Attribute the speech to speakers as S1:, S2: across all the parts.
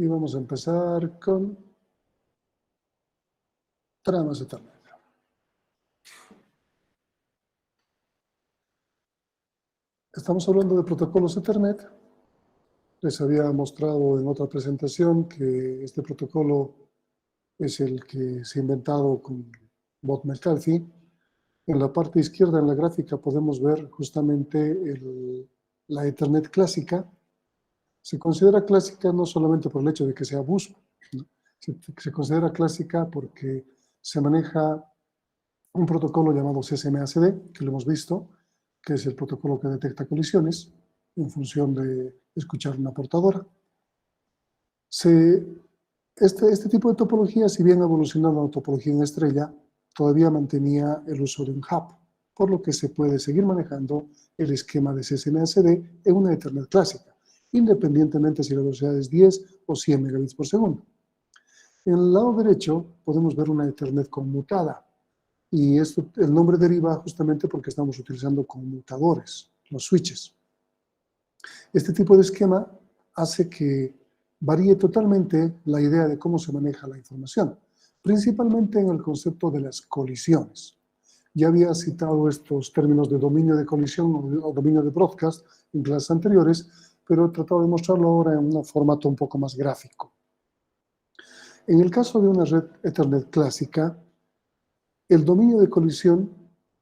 S1: Y vamos a empezar con tramas Ethernet. Estamos hablando de protocolos Ethernet. Les había mostrado en otra presentación que este protocolo es el que se ha inventado con Bob McCarthy. En la parte izquierda en la gráfica podemos ver justamente la Ethernet clásica. Se considera clásica no solamente por el hecho de que sea bus, ¿no? Se considera clásica porque se maneja un protocolo llamado CSMACD, que lo hemos visto, que es el protocolo que detecta colisiones en función de escuchar una portadora. Este tipo de topología, si bien ha evolucionado a la topología en estrella, todavía mantenía el uso de un hub, por lo que se puede seguir manejando el esquema de CSMACD en una Ethernet clásica, independientemente si la velocidad es 10 o 100 megabits por segundo. En el lado derecho podemos ver una Ethernet conmutada, y el nombre deriva justamente porque estamos utilizando conmutadores, los switches. Este tipo de esquema hace que varíe totalmente la idea de cómo se maneja la información, principalmente en el concepto de las colisiones. Ya había citado estos términos de dominio de colisión o dominio de broadcast en clases anteriores, pero he tratado de mostrarlo ahora en un formato un poco más gráfico. En el caso de una red Ethernet clásica, el dominio de colisión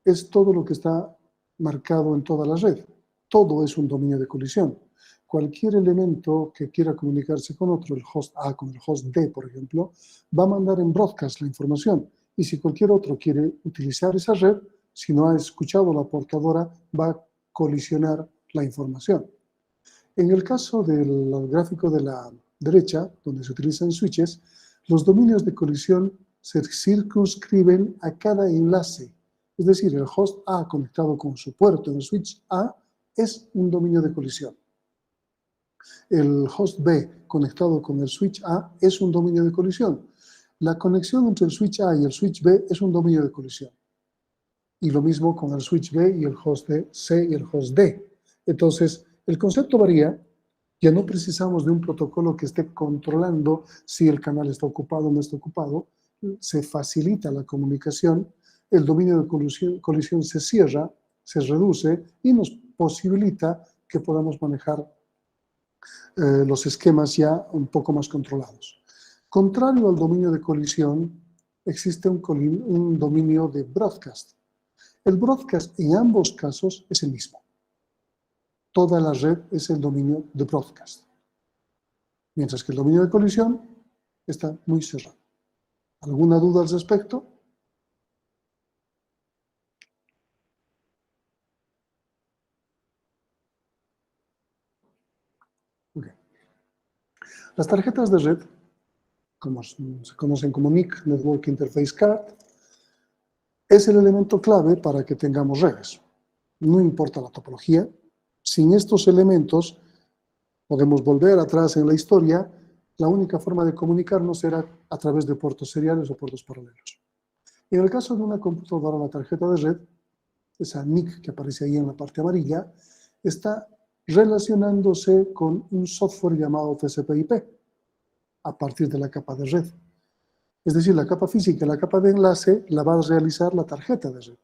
S1: es todo lo que está marcado en toda la red. Todo es un dominio de colisión. Cualquier elemento que quiera comunicarse con otro, el host A con el host D, por ejemplo, va a mandar en broadcast la información. Y si cualquier otro quiere utilizar esa red, si no ha escuchado la portadora, va a colisionar la información. En el caso del gráfico de la derecha, donde se utilizan switches, los dominios de colisión se circunscriben a cada enlace. Es decir, el host A conectado con su puerto en el switch A es un dominio de colisión. El host B conectado con el switch A es un dominio de colisión. La conexión entre el switch A y el switch B es un dominio de colisión. Y lo mismo con el switch B y el host C y el host D. Entonces, el concepto varía. Ya no precisamos de un protocolo que esté controlando si el canal está ocupado o no está ocupado. Se facilita la comunicación, el dominio de colisión se cierra, se reduce y nos posibilita que podamos manejar los esquemas ya un poco más controlados. Contrario al dominio de colisión, existe un dominio de broadcast. El broadcast en ambos casos es el mismo. Toda la red es el dominio de broadcast. Mientras que el dominio de colisión está muy cerrado. ¿Alguna duda al respecto? Okay. Las tarjetas de red, como se conocen como NIC, Network Interface Card, es el elemento clave para que tengamos redes. No importa la topología, sin estos elementos podemos volver atrás en la historia. La única forma de comunicarnos era a través de puertos seriales o puertos paralelos. En el caso de una computadora, la tarjeta de red, esa NIC que aparece ahí en la parte amarilla, está relacionándose con un software llamado TCP/IP a partir de la capa de red. Es decir, la capa física y la capa de enlace la va a realizar la tarjeta de red.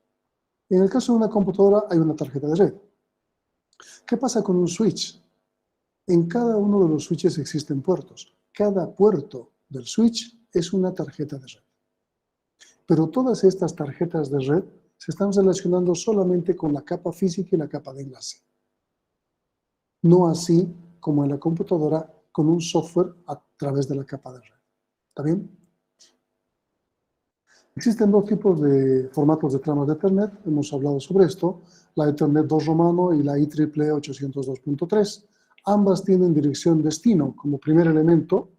S1: En el caso de una computadora hay una tarjeta de red. ¿Qué pasa con un switch? En cada uno de los switches existen puertos. Cada puerto del switch es una tarjeta de red. Pero todas estas tarjetas de red se están relacionando solamente con la capa física y la capa de enlace. No así como en la computadora con un software a través de la capa de red. ¿Está bien? Existen dos tipos de formatos de tramas de Ethernet. Hemos hablado sobre esto. La Ethernet 2 romano y la IEEE 802.3. Ambas tienen dirección destino como primer elemento,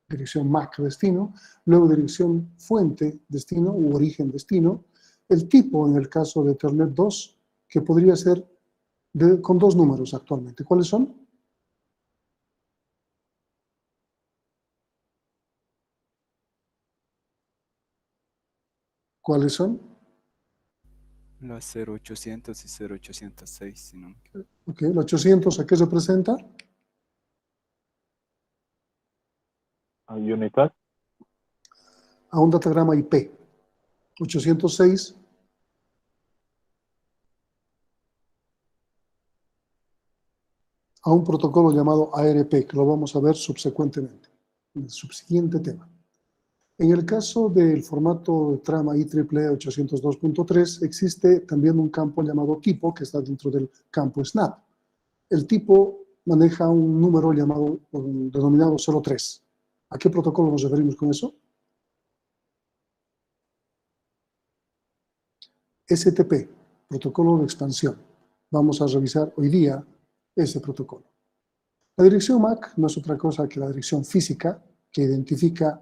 S1: dirección MAC destino, luego dirección fuente destino u origen destino. El tipo en el caso de Ethernet 2, que podría ser con dos números actualmente. ¿Cuáles son? ¿Cuáles son?
S2: La 0800 y 0806, si no me equivoco.
S1: Ok, el 800, ¿a qué representa?
S3: a Unicast,
S1: a un datagrama IP. 806 a un protocolo llamado ARP, que lo vamos a ver subsecuentemente, en el subsiguiente tema. En el caso del formato de trama IEEE 802.3 existe también un campo llamado tipo que está dentro del campo SNAP. El tipo maneja un número llamado, denominado 03. ¿A qué protocolo nos referimos con eso? STP, protocolo de expansión. Vamos a revisar hoy día ese protocolo. La dirección MAC no es otra cosa que la dirección física que identifica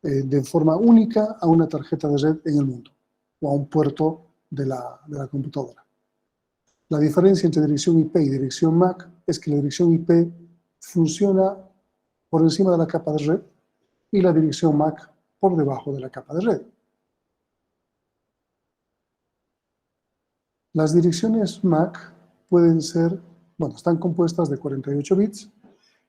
S1: de forma única a una tarjeta de red en el mundo o a un puerto de la computadora. La diferencia entre dirección IP y dirección MAC es que la dirección IP funciona por encima de la capa de red y la dirección MAC por debajo de la capa de red. Las direcciones MAC pueden ser, bueno, están compuestas de 48 bits.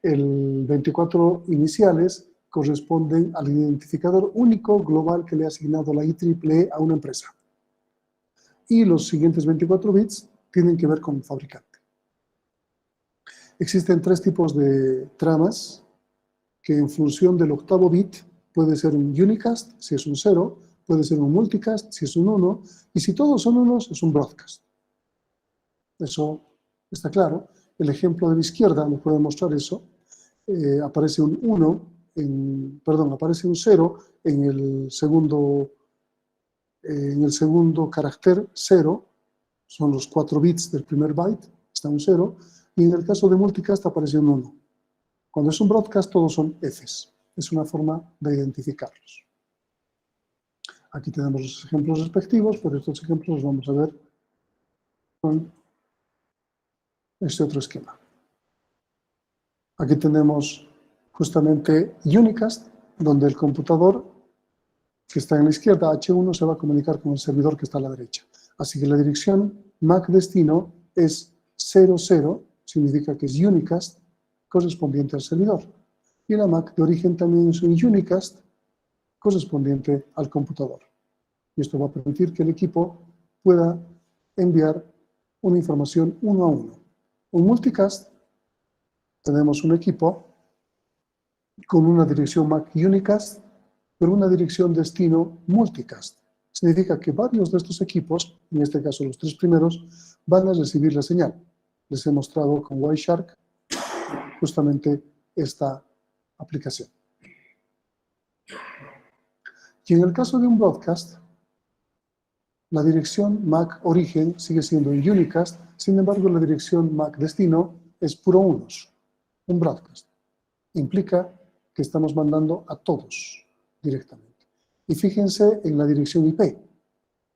S1: El 24 iniciales corresponden al identificador único global que le ha asignado la IEEE a una empresa. Y los siguientes 24 bits tienen que ver con el fabricante. Existen tres tipos de tramas que en función del octavo bit puede ser un unicast si es un 0, puede ser un multicast si es un 1, y si todos son unos es un broadcast. Eso está claro. El ejemplo de la izquierda nos puede mostrar eso. Aparece un 1, aparece un 0 en el segundo carácter 0, son los 4 bits del primer byte, está un 0, y en el caso de multicast aparece un 1. Cuando es un broadcast todos son Fs. Es una forma de identificarlos. Aquí tenemos los ejemplos respectivos, pero estos ejemplos los vamos a ver con este otro esquema. Aquí tenemos justamente Unicast, donde el computador que está en la izquierda, H1, se va a comunicar con el servidor que está a la derecha. Así que la dirección MAC destino es 00, significa que es Unicast, correspondiente al servidor. Y la MAC de origen también es un Unicast, correspondiente al computador. Y esto va a permitir que el equipo pueda enviar una información uno a uno. Un multicast, tenemos un equipo con una dirección MAC Unicast, pero una dirección destino multicast. Significa que varios de estos equipos, en este caso los tres primeros, van a recibir la señal. Les he mostrado con Wireshark justamente esta aplicación. Y en el caso de un broadcast, la dirección MAC origen sigue siendo un unicast, sin embargo la dirección MAC destino es puro unos, un broadcast. Implica que estamos mandando a todos directamente. Y fíjense en la dirección IP.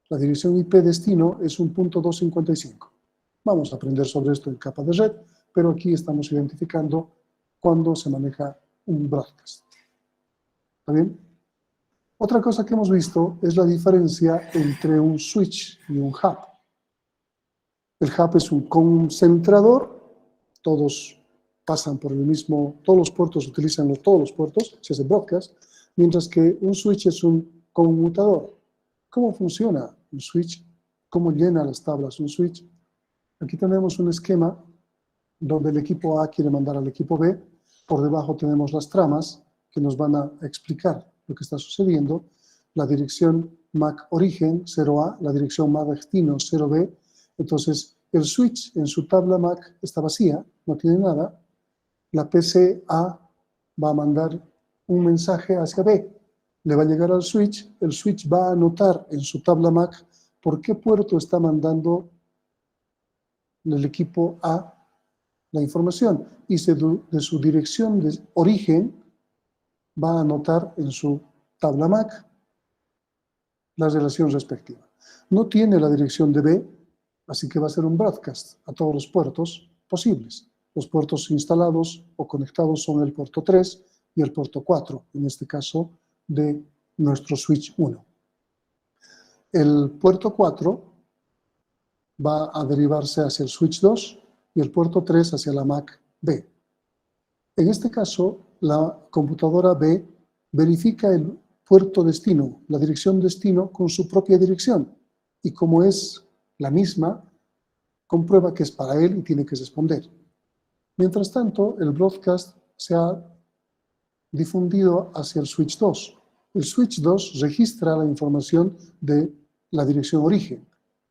S1: La dirección IP destino es un .255. Vamos a aprender sobre esto en capa de red, pero aquí estamos identificando cuando se maneja un broadcast. ¿Está bien? Otra cosa que hemos visto es la diferencia entre un switch y un hub. El hub es un concentrador, todos pasan por el mismo, todos los puertos utilizan todos los puertos, se hace broadcast, mientras que un switch es un conmutador. ¿Cómo funciona un switch? ¿Cómo llena las tablas un switch? Aquí tenemos un esquema donde el equipo A quiere mandar al equipo B, por debajo tenemos las tramas que nos van a explicar lo que está sucediendo, la dirección MAC origen 0A, la dirección MAC destino 0B, entonces el switch en su tabla MAC está vacía, no tiene nada, la PC A va a mandar un mensaje hacia B, le va a llegar al switch, el switch va a anotar en su tabla MAC por qué puerto está mandando el equipo A la información y de su dirección de origen va a anotar en su tabla MAC la relación respectiva. No tiene la dirección de B, así que va a ser un broadcast a todos los puertos posibles. Los puertos instalados o conectados son el puerto 3 y el puerto 4, en este caso de nuestro switch 1. El puerto 4 va a derivarse hacia el switch 2 y el puerto 3 hacia la MAC B. En este caso, la computadora B verifica el puerto destino, la dirección destino, con su propia dirección. Y como es la misma, comprueba que es para él y tiene que responder. Mientras tanto, el broadcast se ha difundido hacia el switch 2. El switch 2 registra la información de la dirección origen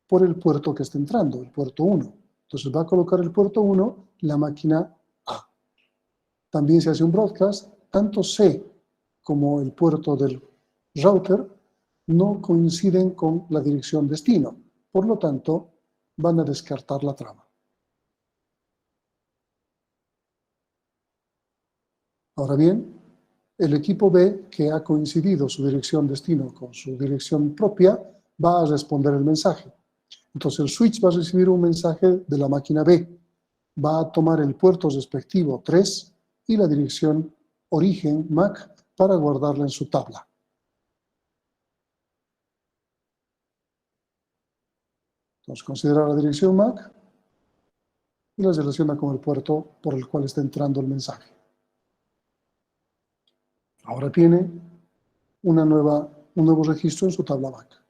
S1: por el puerto que está entrando, el puerto 1. Entonces va a colocar el puerto 1 en la máquina A. También se hace un broadcast, tanto C como el puerto del router no coinciden con la dirección destino. Por lo tanto, van a descartar la trama. Ahora bien, el equipo B, que ha coincidido su dirección destino con su dirección propia, va a responder el mensaje. Entonces el switch va a recibir un mensaje de la máquina B, va a tomar el puerto respectivo 3 y la dirección origen MAC para guardarla en su tabla. Entonces considera la dirección MAC y la relaciona con el puerto por el cual está entrando el mensaje. Ahora tiene un nuevo registro en su tabla MAC,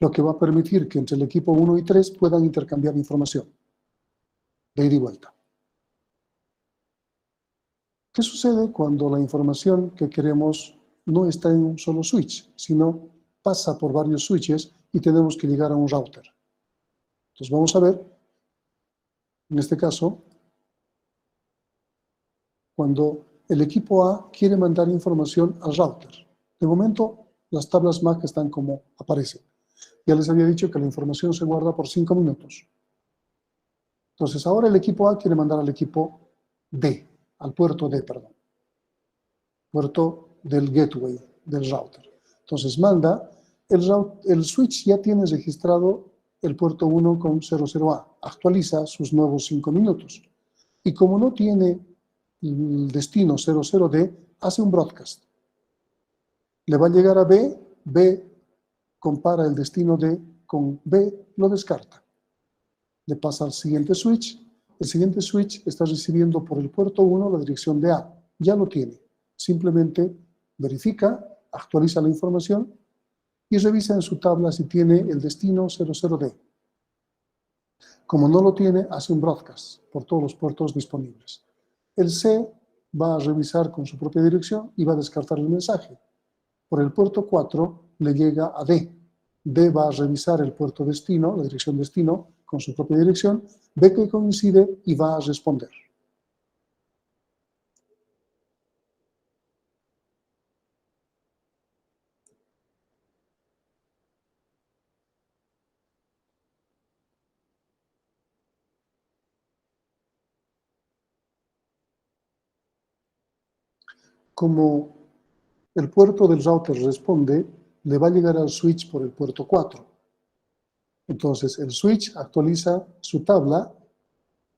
S1: lo que va a permitir que entre el equipo 1 y 3 puedan intercambiar información de ida y vuelta. ¿Qué sucede cuando la información que queremos no está en un solo switch, sino pasa por varios switches y tenemos que llegar a un router? Entonces vamos a ver, en este caso, cuando el equipo A quiere mandar información al router. De momento, las tablas MAC están como aparecen. Ya les había dicho que la información se guarda por 5 minutos. Entonces ahora el equipo A quiere mandar al equipo D, al puerto D, perdón. Puerto del gateway, del router. Entonces manda, el switch ya tiene registrado el puerto 1 con 00A, actualiza sus nuevos 5 minutos. Y como no tiene el destino 00D, hace un broadcast. Le va a llegar a B, B compara el destino D con B, lo descarta. Le pasa al siguiente switch, el siguiente switch está recibiendo por el puerto 1 la dirección de A, ya lo tiene. Simplemente verifica, actualiza la información y revisa en su tabla si tiene el destino 00D. Como no lo tiene, hace un broadcast por todos los puertos disponibles. El C va a revisar con su propia dirección y va a descartar el mensaje. Por el puerto 4 le llega a D. D va a revisar el puerto destino, la dirección destino, con su propia dirección, ve que coincide y va a responder. Como el puerto del router responde, le va a llegar al switch por el puerto 4. Entonces, el switch actualiza su tabla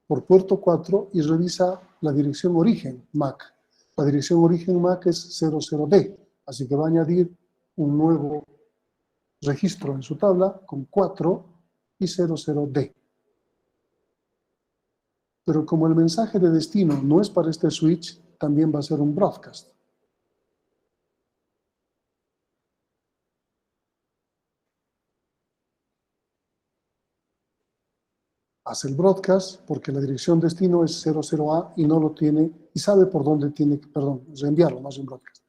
S1: por puerto 4 y revisa la dirección origen MAC. La dirección origen MAC es 00D, así que va a añadir un nuevo registro en su tabla con 4 y 00D. Pero como el mensaje de destino no es para este switch, también va a ser un broadcast. Hace el broadcast porque la dirección destino es 00A y no lo tiene y sabe por dónde tiene que, reenviarlo, no es un broadcast.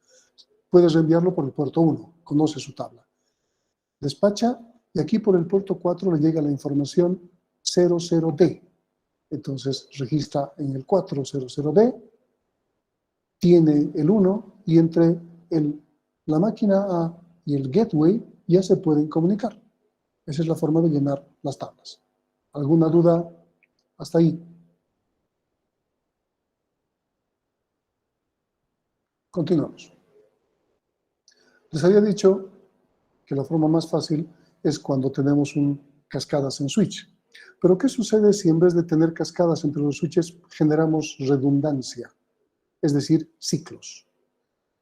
S1: Puedes reenviarlo por el puerto 1, conoce su tabla. Despacha y aquí por el puerto 4 le llega la información 00D. Entonces registra en el 4 00D, tiene el 1 y entre la máquina A y el gateway ya se pueden comunicar. Esa es la forma de llenar las tablas. ¿Alguna duda hasta ahí? Continuamos. Les había dicho que la forma más fácil es cuando tenemos cascadas en switch. Pero ¿qué sucede si en vez de tener cascadas entre los switches generamos redundancia? Es decir, ciclos.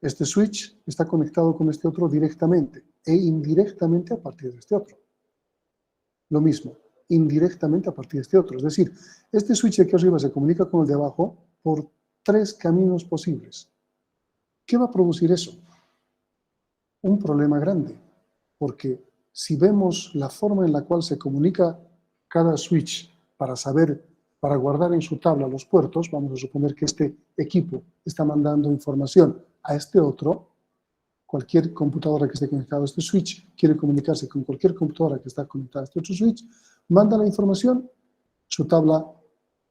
S1: Este switch está conectado con este otro directamente e indirectamente a partir de este otro. Lo mismo, indirectamente a partir de este otro. Es decir, este switch de aquí arriba se comunica con el de abajo por 3 caminos posibles. ¿Qué va a producir eso? Un problema grande, porque si vemos la forma en la cual se comunica cada switch para guardar en su tabla los puertos, vamos a suponer que este equipo está mandando información a este otro, cualquier computadora que esté conectada a este switch quiere comunicarse con cualquier computadora que está conectada a este otro switch, manda la información, su tabla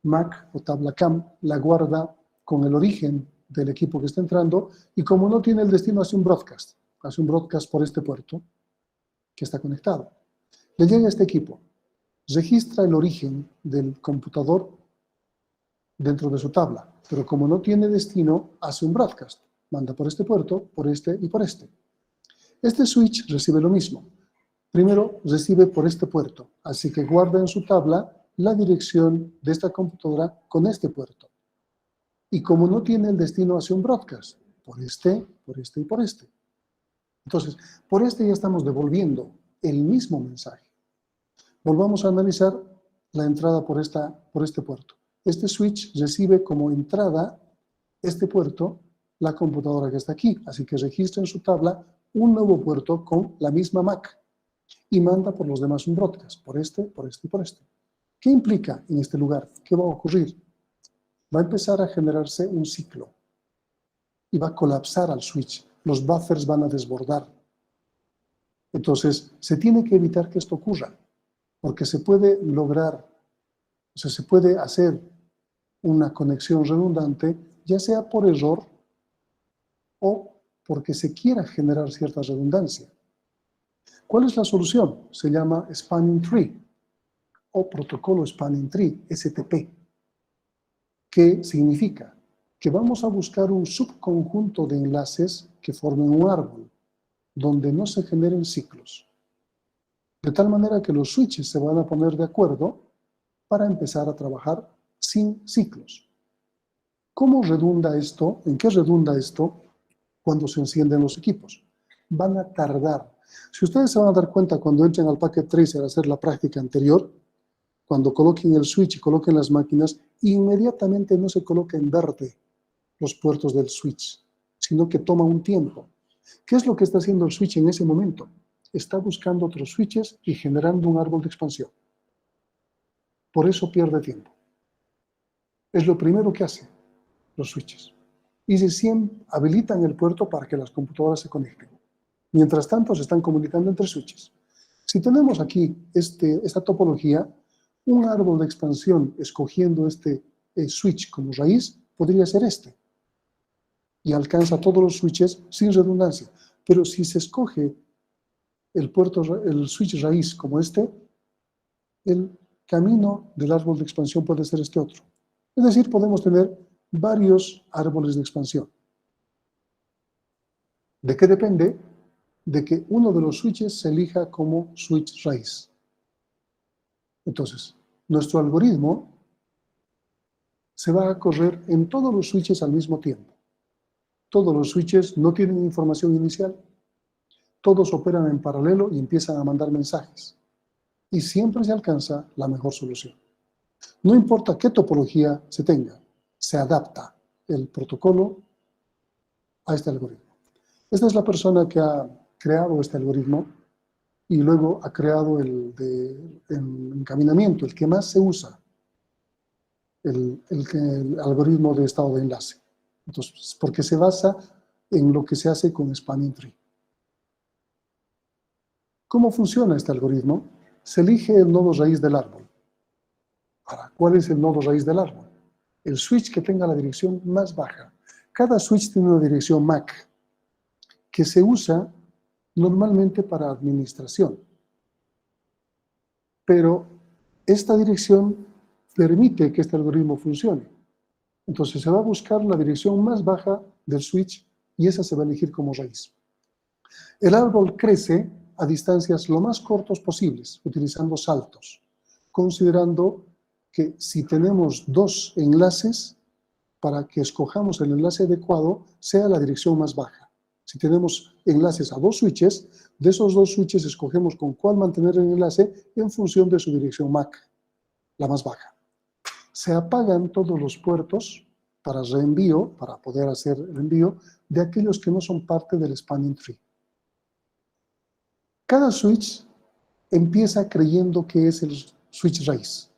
S1: MAC o tabla CAM la guarda con el origen del equipo que está entrando y como no tiene el destino hace un broadcast por este puerto que está conectado. Le llega a este equipo, registra el origen del computador dentro de su tabla, pero como no tiene destino, hace un broadcast. Manda por este puerto, por este y por este. Este switch recibe lo mismo. Primero recibe por este puerto, así que guarda en su tabla la dirección de esta computadora con este puerto. Y como no tiene el destino, hace un broadcast por este y por este. Entonces, por este ya estamos devolviendo el mismo mensaje. Volvamos a analizar la entrada por este puerto. Este switch recibe como entrada este puerto la computadora que está aquí, así que registra en su tabla un nuevo puerto con la misma MAC y manda por los demás un broadcast, por este y por este. ¿Qué implica en este lugar? ¿Qué va a ocurrir? Va a empezar a generarse un ciclo y va a colapsar al switch. Los buffers van a desbordar. Entonces, se tiene que evitar que esto ocurra, porque se puede lograr, o sea, se puede hacer una conexión redundante, ya sea por error o porque se quiera generar cierta redundancia. ¿Cuál es la solución? Se llama Spanning Tree o Protocolo Spanning Tree, STP. ¿Qué significa? Que vamos a buscar un subconjunto de enlaces que formen un árbol, donde no se generen ciclos. De tal manera que los switches se van a poner de acuerdo para empezar a trabajar sin ciclos. ¿Cómo redunda esto? ¿En qué redunda esto cuando se encienden los equipos? Van a tardar. Si ustedes se van a dar cuenta cuando entren al Packet Tracer a hacer la práctica anterior, cuando coloquen el switch y coloquen las máquinas, inmediatamente no se coloca en verde los puertos del switch, sino que toma un tiempo. ¿Qué es lo que está haciendo el switch en ese momento? Está buscando otros switches y generando un árbol de expansión. Por eso pierde tiempo. Es lo primero que hacen los switches. Y recién habilitan el puerto para que las computadoras se conecten. Mientras tanto, se están comunicando entre switches. Si tenemos aquí esta topología, un árbol de expansión escogiendo este switch como raíz podría ser este. Y alcanza todos los switches sin redundancia. Pero si se escoge el switch raíz como este, el camino del árbol de expansión puede ser este otro. Es decir, podemos tener varios árboles de expansión. ¿De qué depende? De que uno de los switches se elija como switch raíz. Entonces, nuestro algoritmo se va a correr en todos los switches al mismo tiempo. Todos los switches no tienen información inicial, todos operan en paralelo y empiezan a mandar mensajes. Y siempre se alcanza la mejor solución. No importa qué topología se tenga, se adapta el protocolo a este algoritmo. Esta es la persona que ha creado este algoritmo y luego ha creado el encaminamiento, el que más se usa, el algoritmo de estado de enlace. Entonces, porque se basa en lo que se hace con Spanning Tree. ¿Cómo funciona este algoritmo? Se elige el nodo raíz del árbol. Ahora, ¿cuál es el nodo raíz del árbol? El switch que tenga la dirección más baja. Cada switch tiene una dirección MAC que se usa normalmente para administración. Pero esta dirección permite que este algoritmo funcione. Entonces se va a buscar la dirección más baja del switch y esa se va a elegir como raíz. El árbol crece a distancias lo más cortos posibles, utilizando saltos, considerando que si tenemos dos enlaces, para que escojamos el enlace adecuado, sea la dirección más baja. Si tenemos enlaces a dos switches, de esos dos switches escogemos con cuál mantener el enlace en función de su dirección MAC, la más baja. Se apagan todos los puertos para reenvío, para poder hacer el envío, de aquellos que no son parte del spanning tree. Cada switch empieza creyendo que es el switch raíz.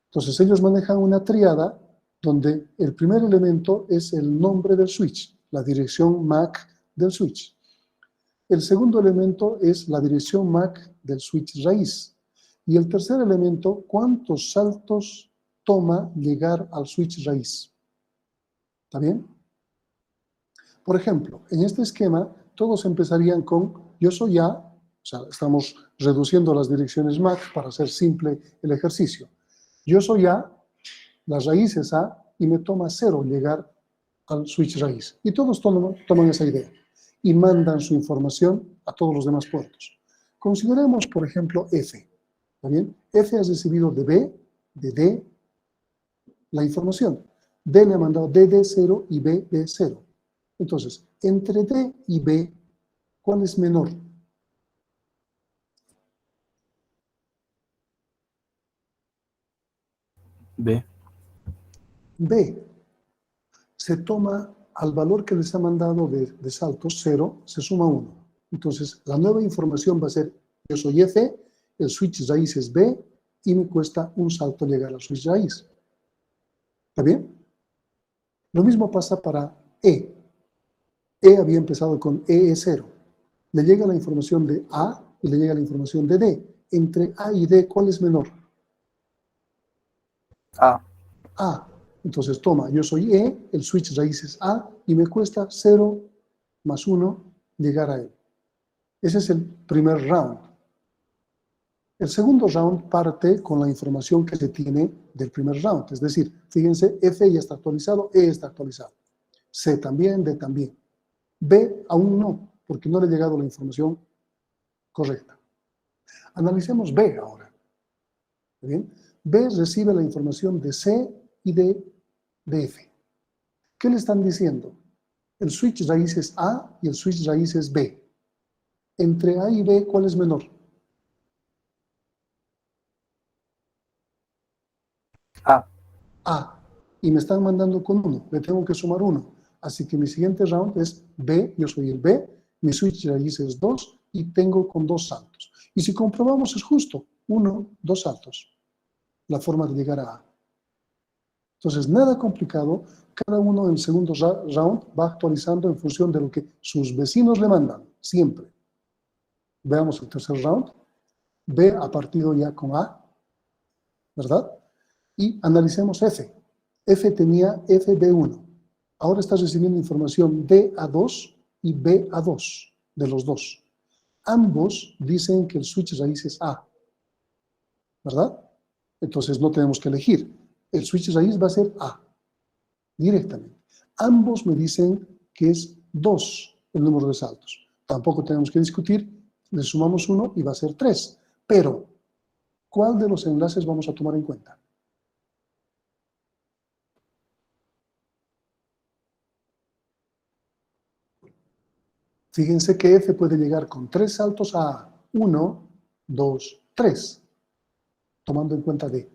S1: Entonces ellos manejan una tríada donde el primer elemento es el nombre del switch, la dirección MAC del switch. El segundo elemento es la dirección MAC del switch raíz. Y el tercer elemento, cuántos saltos toma llegar al switch raíz. ¿Está bien? Por ejemplo, en este esquema, todos empezarían con yo soy A, o sea, estamos reduciendo las direcciones MAC para hacer simple el ejercicio. Yo soy A, la raíz es A, y me toma 0 llegar al switch raíz. Y todos toman esa idea y mandan su información a todos los demás puertos. Consideremos, por ejemplo, F. ¿Está bien? F ha recibido de B, de D, la información. D le ha mandado DD0 y B, B0. Entonces, entre D y B, ¿cuál es menor?
S2: B.
S1: B. Se toma al valor que les ha mandado de saltos, 0, se suma 1. Entonces, la nueva información va a ser, yo soy F, el switch raíz es B, y me cuesta un salto llegar al switch raíz. ¿Está bien? Lo mismo pasa para E. E había empezado con E es 0. Le llega la información de A y le llega la información de D. Entre A y D, ¿cuál es menor?
S2: A.
S1: A. Entonces toma, yo soy E, el switch raíz es A y me cuesta 0 más 1 llegar a él. Ese es el primer round. El segundo round parte con la información que se tiene del primer round. Es decir, fíjense, F ya está actualizado, E está actualizado. C también, D también. B aún no, porque no le ha llegado la información correcta. Analicemos B ahora. ¿Bien? B recibe la información de C y de F. ¿Qué le están diciendo? El switch raíz es A y el switch raíz es B. Entre A y B, ¿cuál es menor?
S2: A.
S1: A. Y me están mandando con 1. Le tengo que sumar 1. Así que mi siguiente round es B, yo soy el B, mi switch raíz es 2 y tengo con 2 saltos. Y si comprobamos es justo, 1, 2 saltos. La forma de llegar a A. Entonces, nada complicado, cada uno en el segundo round va actualizando en función de lo que sus vecinos le mandan, siempre. Veamos el tercer round. B ha partido ya con A, ¿verdad? Y analicemos F. F tenía FB1. Ahora está recibiendo información de A2 y B A2, de los dos. Ambos dicen que el switch raíz es A, ¿verdad? Entonces no tenemos que elegir. El switch raíz va a ser A, directamente. Ambos me dicen que es 2 el número de saltos. Tampoco tenemos que discutir, le sumamos 1 y va a ser 3. Pero, ¿cuál de los enlaces vamos a tomar en cuenta? Fíjense que F puede llegar con 3 saltos a A. 1, 2, 3. Tomando en cuenta D.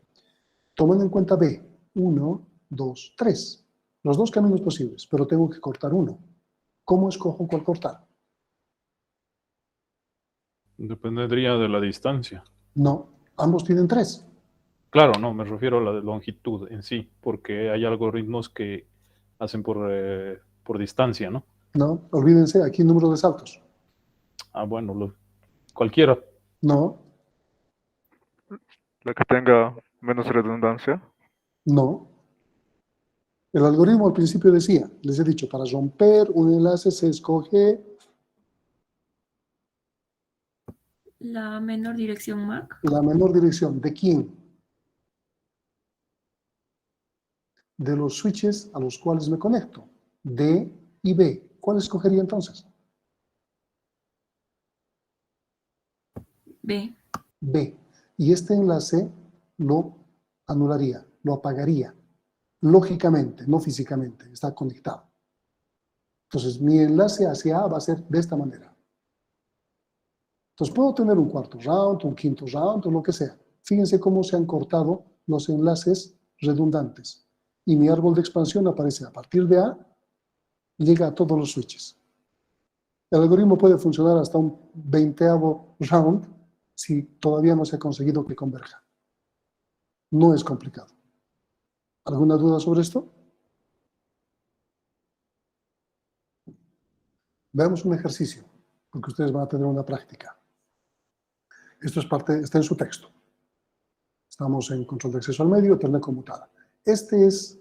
S1: Tomando en cuenta B. 1, 2, 3. Los dos caminos posibles, pero tengo que cortar uno. ¿Cómo escojo cuál cortar?
S3: Dependería de la distancia.
S1: No, ambos tienen 3.
S3: Claro, no, me refiero a la de longitud en sí, porque hay algoritmos que hacen por distancia, ¿no?
S1: No, olvídense, aquí número de saltos.
S3: Ah, bueno, cualquiera.
S1: No,
S4: La que tenga menos redundancia.
S1: no. El algoritmo al principio decía, les he dicho, para romper un enlace se escoge
S5: La menor dirección MAC.
S1: la menor dirección. ¿De quién? De los switches a los cuales me conecto. D y B. ¿Cuál escogería entonces?
S5: B.
S1: B. Y este enlace lo anularía, lo apagaría. Lógicamente, no físicamente, está conectado. Entonces, mi enlace hacia A va a ser de esta manera. Entonces, puedo tener un cuarto round, un quinto round, o lo que sea. Fíjense cómo se han cortado los enlaces redundantes. Y mi árbol de expansión aparece a partir de A llega a todos los switches. El algoritmo puede funcionar hasta un 20º round si todavía no se ha conseguido que converja. No es complicado. ¿Alguna duda sobre esto? Veamos un ejercicio, porque ustedes van a tener una práctica. Esto es parte, está en su texto. Estamos en control de acceso al medio, Ethernet conmutada. Este es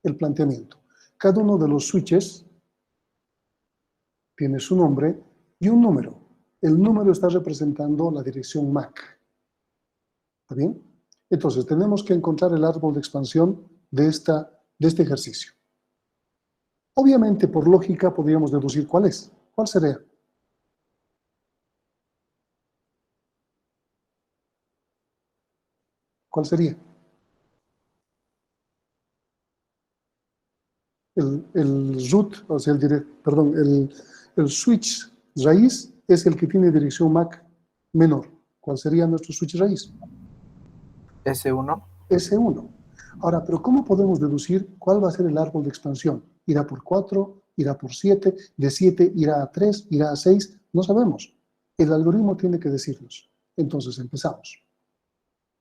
S1: el planteamiento. Cada uno de los switches tiene su nombre y un número. El número está representando la dirección MAC. ¿Está bien? Entonces, tenemos que encontrar el árbol de expansión de este ejercicio. Obviamente, por lógica, podríamos deducir cuál es. ¿Cuál sería? ¿Cuál sería? El root, o sea, el switch raíz es el que tiene dirección MAC menor. ¿Cuál sería nuestro switch raíz?
S6: S1.
S1: S1. Ahora, pero ¿cómo podemos deducir cuál va a ser el árbol de expansión? ¿Irá por 4? ¿Irá por 7? ¿De 7 irá a 3? ¿Irá a 6? No sabemos. El algoritmo tiene que decirnos. Entonces, empezamos.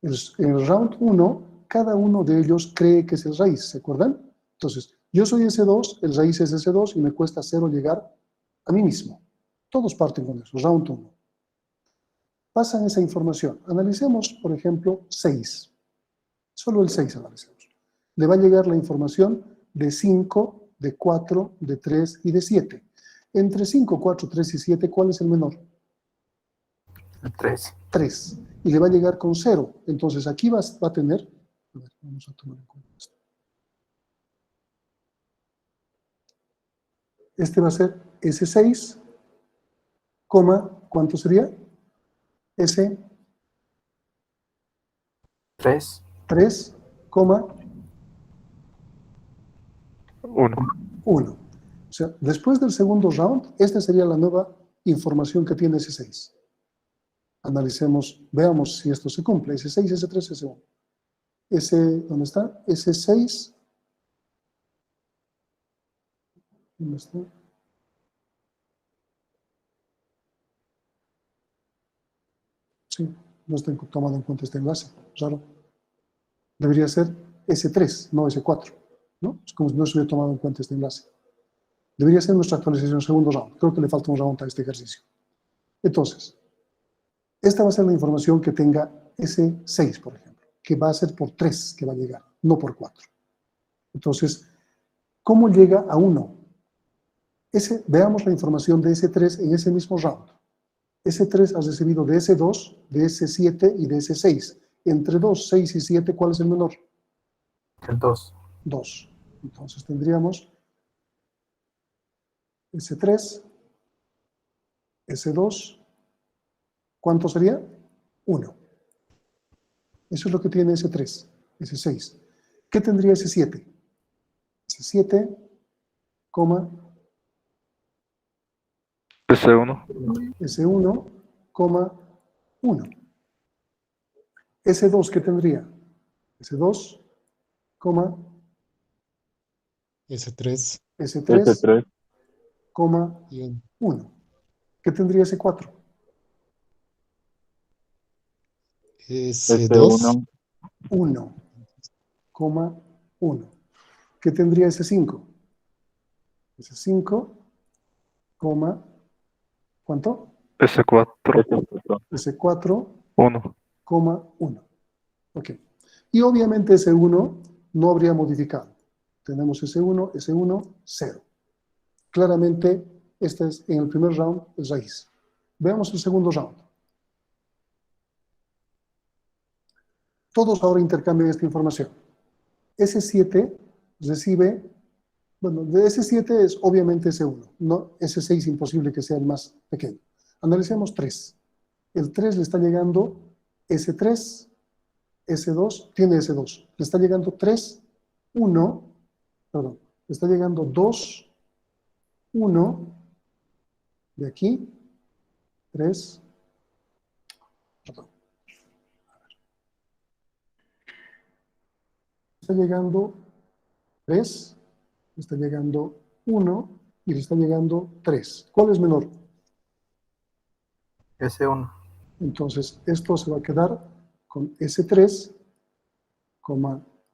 S1: En el round 1, cada uno de ellos cree que es el raíz, ¿se acuerdan? Entonces, yo soy S2, el raíz es S2 y me cuesta 0 llegar a mí mismo. Todos parten con eso, round 1. Pasan esa información. Analicemos, por ejemplo, 6. Solo el 6 analicemos. Le va a llegar la información de 5, de 4, de 3 y de 7. Entre 5, 4, 3 y 7, ¿cuál es el menor?
S6: El 3.
S1: 3. Y le va a llegar con 0. Entonces aquí va a tener... A ver, vamos a tomar en cuenta esto. Este va a ser S6, ¿cuánto sería? S3,
S6: 3.
S4: 1.
S1: 1. O sea, después del segundo round, esta sería la nueva información que tiene S6. Analicemos, veamos si esto se cumple. S6, S3, S1. ¿Dónde está? S6. ¿Dónde está? Sí, no está tomado en cuenta este enlace. Raro. Debería ser S3, no S4. ¿No? Es como si no se hubiera tomado en cuenta este enlace. Debería ser nuestra actualización segundo round. Creo que le falta un round a este ejercicio. Entonces, esta va a ser la información que tenga S6, por ejemplo, que va a ser por 3 que va a llegar, no por 4. Entonces, ¿cómo llega a 1? Veamos la información de S3 en ese mismo round. S3 ha recibido de S2, de S7 y de S6. Entre 2, 6 y 7, ¿cuál es el menor?
S6: El 2.
S1: 2. Entonces tendríamos S3, S2, ¿cuánto sería? 1. Eso es lo que tiene S3, S6. ¿Qué tendría S7? S7,
S4: S1.
S1: S1, 1. S2, ¿qué tendría? S2,
S7: S3
S1: S3,
S7: y un
S1: 1. ¿Qué tendría S4?
S7: S2
S1: 1, 1. ¿Qué tendría S5? S5, ¿cuánto?
S4: S4.
S1: S4,
S4: 1.
S1: 1. Ok. Y obviamente S1 no habría modificado. Tenemos S1, S1, 0. Claramente, este es en el primer round, es raíz. Veamos el segundo round. Todos ahora intercambian esta información. S7 recibe, bueno, de S7 es obviamente S1, no, S6 imposible que sea el más pequeño. Analicemos 3. El 3 le está llegando S3, S2, tiene S2. Le está llegando 3, 1, perdón, le está llegando 2, 1, de aquí, 3, perdón. Está llegando 3, está llegando 1, y le está llegando 3. ¿Cuál es menor?
S6: S1.
S1: Entonces, esto se va a quedar con S3,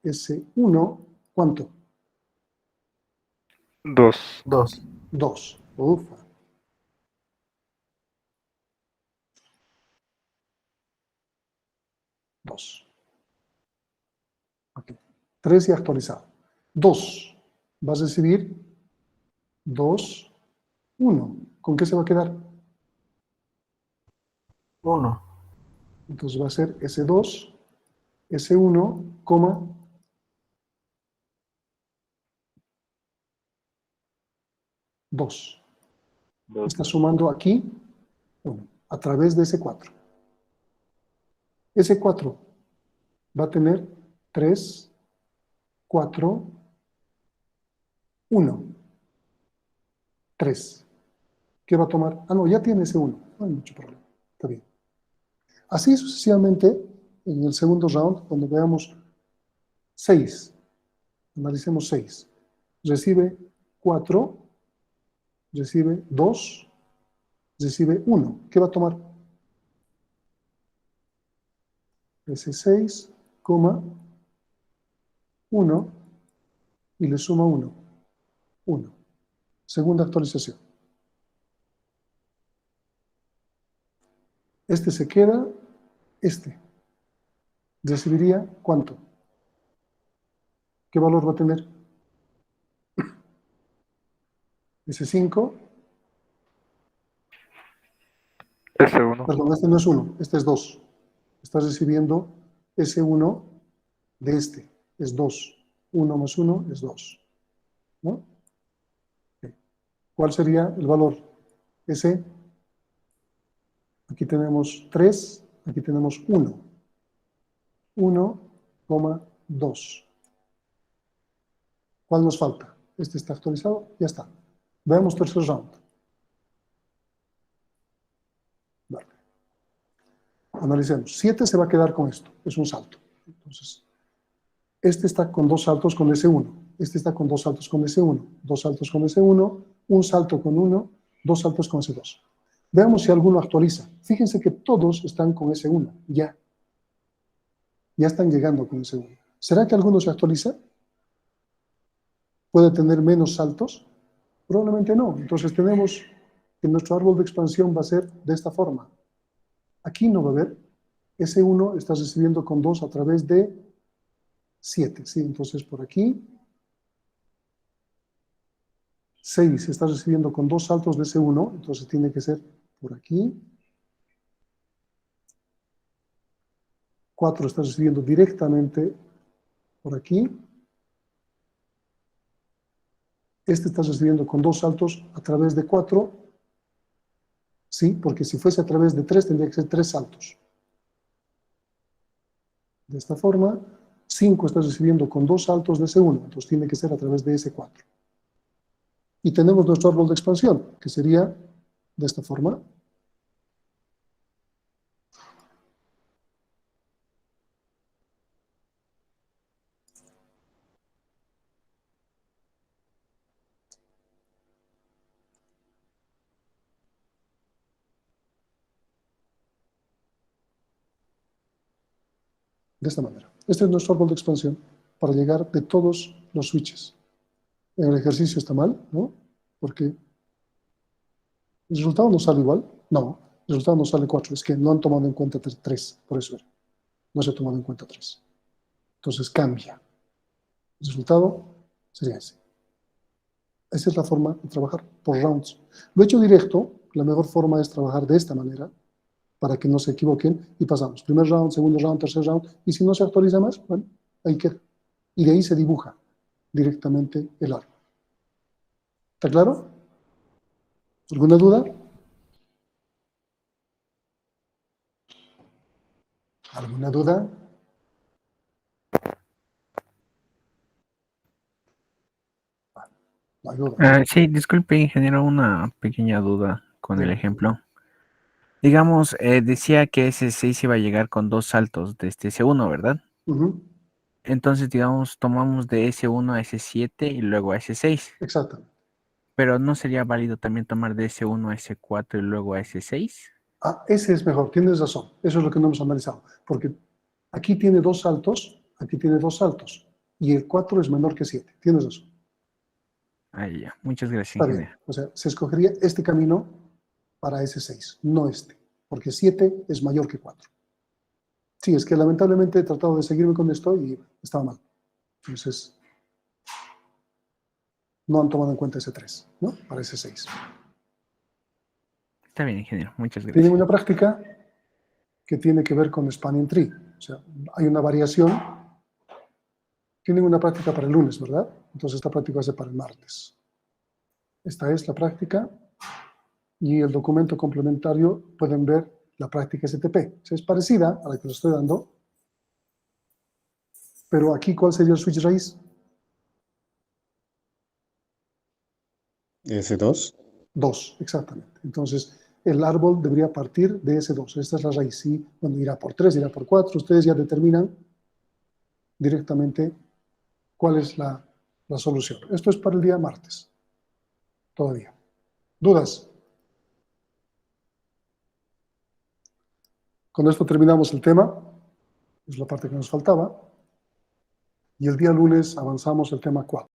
S1: S1, ¿cuánto?
S4: 2.
S6: 2.
S1: 2. Ufa. Dos. Ok. 3 y actualizado. 2. Vas a recibir 2, 1. ¿Con qué se va a quedar?
S6: 1.
S1: Entonces va a ser S2, S1, coma, 2. Está sumando aquí 1 a través de S4. S4 va a tener 3, 4, 1, 3. ¿Qué va a tomar? Ah, no, ya tiene S1. No hay mucho problema. Está bien. Así sucesivamente, en el segundo round, cuando veamos 6, analicemos 6. Recibe 4, recibe 2, recibe 1. ¿Qué va a tomar? S6, 1 y le suma 1. 1. Segunda actualización. Este se queda, este. ¿Recibiría cuánto? ¿Qué valor va a tener? S5.
S4: S1.
S1: Perdón, este no es 1, este es 2. Estás recibiendo S1 de este, es 2. 1 más 1 es 2. ¿No? Ok. ¿Cuál sería el valor? S. Aquí tenemos 3, aquí tenemos 1. 1,2. ¿Cuál nos falta? Este está actualizado, ya está. Veamos tercer round. Vale. Analicemos. 7 se va a quedar con esto, es un salto. Entonces, este está con 2 saltos con S1. Este está con 2 saltos con S1. 2 saltos con S1, un salto con 1, 2 saltos con S2. Veamos si alguno actualiza. Fíjense que todos están con S1, ya. Ya están llegando con S1. ¿Será que alguno se actualiza? ¿Puede tener menos saltos? Probablemente no. Entonces tenemos que nuestro árbol de expansión va a ser de esta forma. Aquí no va a haber. S1 está recibiendo con 2 a través de 7. ¿Sí? Entonces por aquí. 6 está recibiendo con 2 saltos de S1. Entonces tiene que ser por aquí. 4 está recibiendo directamente por aquí. Este está recibiendo con 2 saltos a través de 4. Sí, porque si fuese a través de 3 tendría que ser 3 saltos. De esta forma, 5 está recibiendo con 2 saltos de S1, entonces tiene que ser a través de S4. Y tenemos nuestro árbol de expansión, que sería de esta forma. De esta manera. Este es nuestro árbol de expansión para llegar de todos los switches. En el ejercicio está mal, ¿no? Porque el resultado no sale igual. No, el resultado no sale 4. Es que no han tomado en cuenta 3. Por eso era. No se ha tomado en cuenta 3. Entonces cambia. El resultado sería ese. Esa es la forma de trabajar por rounds. Lo he hecho directo. La mejor forma es trabajar de esta manera para que no se equivoquen y pasamos. Primer round, segundo round, tercer round. Y si no se actualiza más, bueno, ahí queda. Y de ahí se dibuja directamente el árbol. ¿Está claro? ¿Alguna duda? ¿Alguna duda? No hay duda.
S8: Sí, disculpe, ingeniero, una pequeña duda con el
S1: Dime.
S8: ejemplo. Digamos, decía que ese 6 iba a llegar con 2 saltos de este S1, ¿verdad?
S1: Ujú.
S8: Entonces, digamos, tomamos de S1 a S7 y luego a S6.
S1: Exactamente.
S8: Pero ¿no sería válido también tomar de S1 a S4 y luego a S6?
S1: Ah, ese es mejor, tienes razón. Eso es lo que no hemos analizado. Porque aquí tiene 2 saltos, aquí tiene 2 saltos. Y el 4 es menor que 7. Tienes razón.
S8: Ahí ya. Muchas gracias,
S1: Está bien.
S8: ingeniero.
S1: O sea, se escogería este camino para S6, no este. Porque 7 es mayor que 4. Sí, es que lamentablemente he tratado de seguirme con esto y estaba mal. Entonces, no han tomado en cuenta ese 3, ¿no? Para ese 6.
S8: Está bien, ingeniero. Muchas
S1: Tienen
S8: gracias.
S1: una práctica que tiene que ver con Spanning Tree. O sea, hay una variación. Tienen una práctica para el lunes, ¿verdad? Entonces esta práctica va a ser para el martes. Esta es la práctica y el documento complementario pueden ver la práctica STP. O sea, es parecida a la que les estoy dando, pero aquí, ¿cuál sería el switch raíz?
S7: S2.
S1: 2, exactamente. Entonces, el árbol debería partir de ese 2. Esta es la raíz. Y bueno, irá por 3, irá por 4. Ustedes ya determinan directamente cuál es la solución. Esto es para el día martes. Todavía. ¿Dudas? Con esto terminamos el tema. Es la parte que nos faltaba. Y el día lunes avanzamos el tema 4.